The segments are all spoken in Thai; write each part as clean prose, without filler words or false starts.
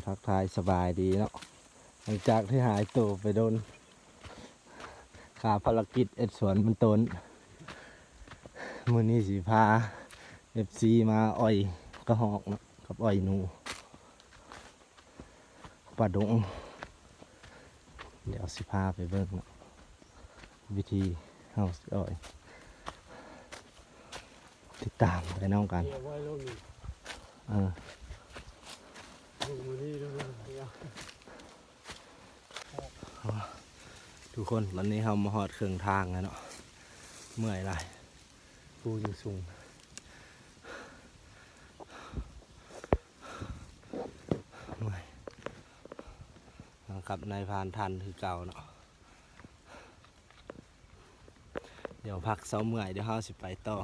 ทักทายสบายดีเนาะหลังจากที่หายตัวไปโดนขาภารกิจเอ็ดสวนมันต้นมื้อนี้สิพา FC มาอ้อยกระหอกเนาะกับอ้อยหนูป่าดงเดี๋ยวสิพาไปเบิ่งเนาะวิธีเฮาสิอ้อยติดตามไปน้องกันทุกคนวันนี้เรามาหอดเครื่องทางแล้วเนาะเมื่อยไรปูยังสูงเมื่อยนะครับนายพานทันคือเก่าเนาะเดี๋ยวพักเสาเมื่อยเดี๋ยวเราสิไปต่อ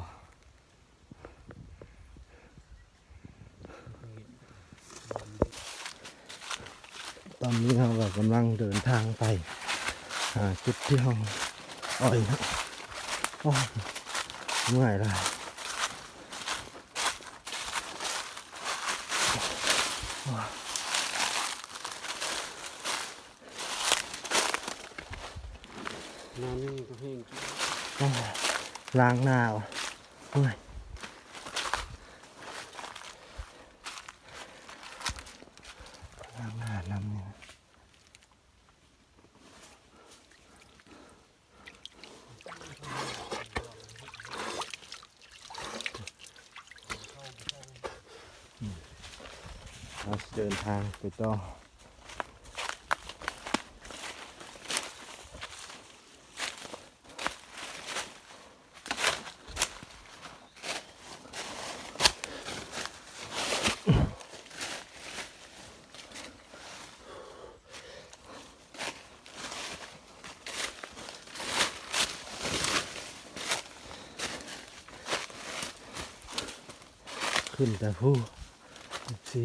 ตอนนี้เราก็กำลังเดินทางไปหาจุดที่ห้องอ้อยนะโอ้เมื่อยเลยน้ำนี่ก็เพ่งล้างหน้าเมื่อยล้างหน้าน้ำเนี่ยเราเดินทางไปต่อขึ้นแต่ผู้สิ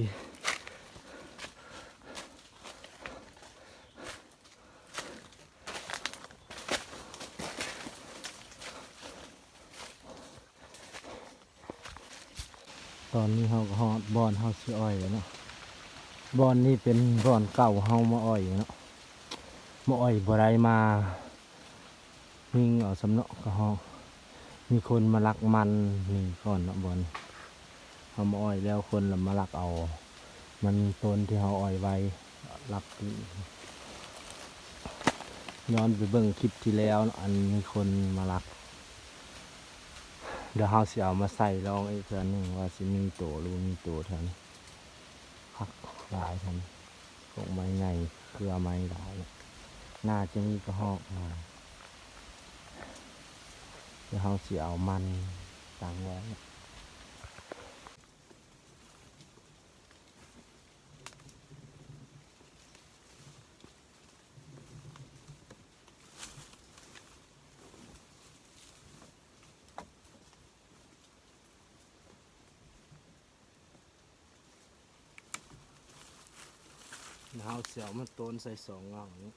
ตอนนี้เขาก็ฮอดบอนเฮาสิอ้อยเนาะบอนนี่เป็นบอนเก่าเฮามาอ้อยเนาะมาอ้อยบ่ได้มาวิ่งเอาสำเนาะก็เฮามีคนมาลักมันนี่ก่อนเนาะบอนเฮามาอ้อยแล้วคนละมาลักเอามันต้นที่เฮาอ้อยไว้ลักย้อนไปเบิ่งคลิปที่แล้วอันมีคนมาลักเดี๋ยวเฮาสิเอามาใส่ลองอีกเทื่อนึงว่าสิมีโตหรือมีโตเท่านี้พักหลายท่านพวกไม้ใหญ่เกลือไม้หลายน่าจะมีกระหอกมาเดี๋ยวเฮาสิเอามันตั้งไว้เฮาเสียวมันต้นใส่สองเงานี้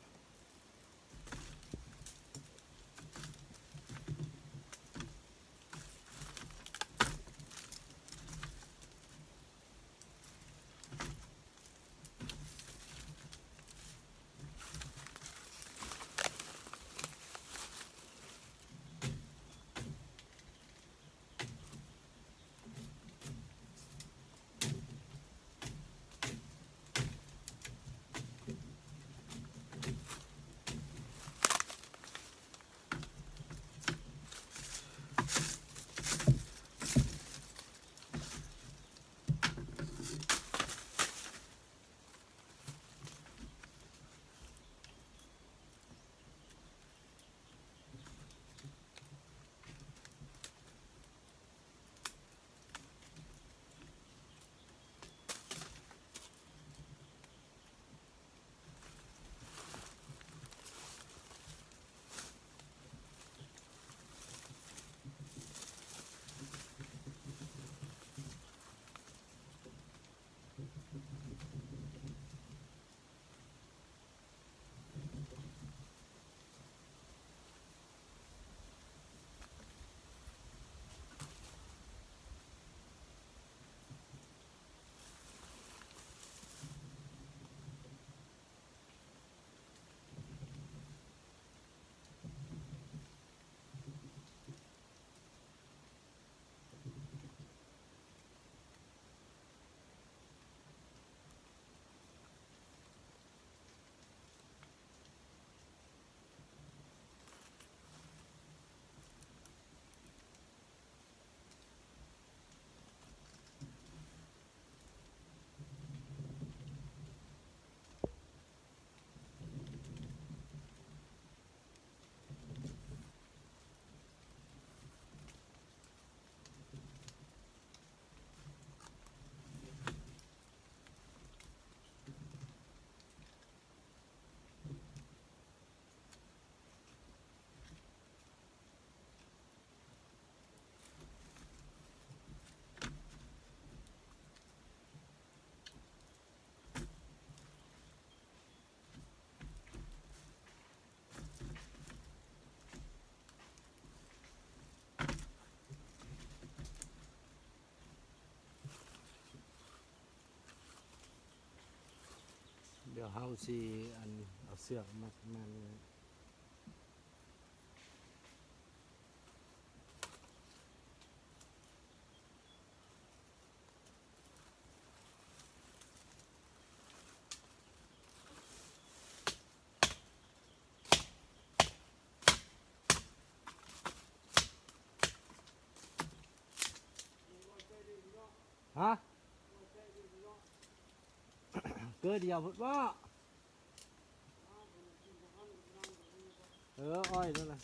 เฮาสิเอาเสือกมัดมันฮะ เกิดเดียวพุ่นบ่อ้อยนั่นน่ะ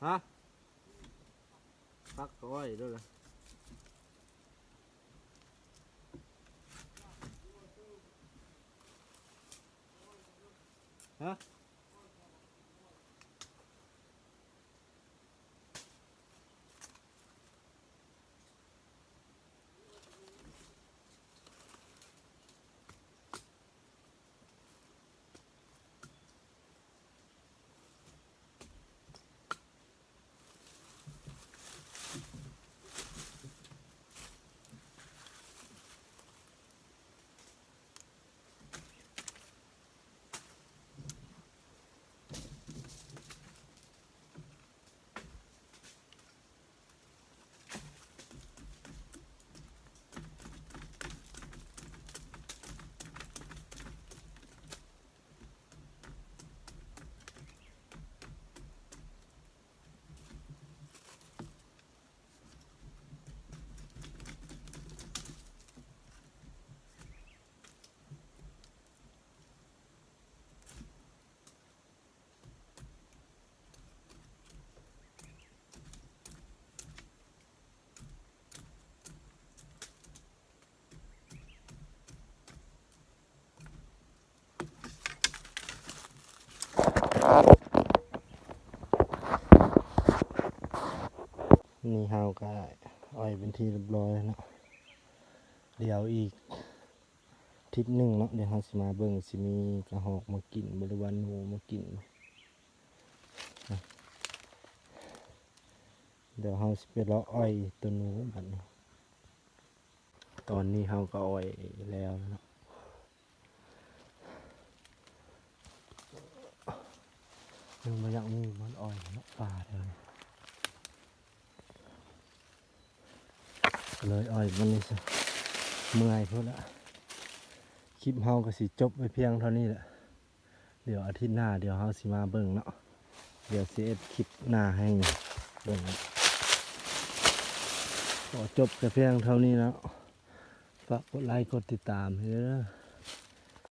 ฮะพักอ้อยด้วยล่ะฮะนี่เฮาก็อ้อยเป็นที่เรียบร้อยแล้วเนาะเดี๋ยวอีกทิศหนึ่งเนาะเดี๋ยวเฮาสิมาเบิ่งสิมีกระหอกมากินบริวารหนูมากินเดี๋ยวเฮาสิไปเลาะอ้อยตัวหนูบัดนี้ตอนนี้เฮาก็อ้อยแล้วเนาะยังบ่อยากมีมันอ้อยเนาะป่าเลยอ้อยมันนี่สิเมื่อยพุ่นละคลิปเฮาก็สิจบไปเพียงเท่านี้แหละเดี๋ยวอาทิตย์หน้าเดี๋ยวเฮาสิมาเบิ่งเนาะเดี๋ยวสิเอ็ดคลิปหน้าให้เบิ่งก็จบแต่เพียงเท่านี้แล้วฝากกดไลค์กดติดตามให้ด้วยนะ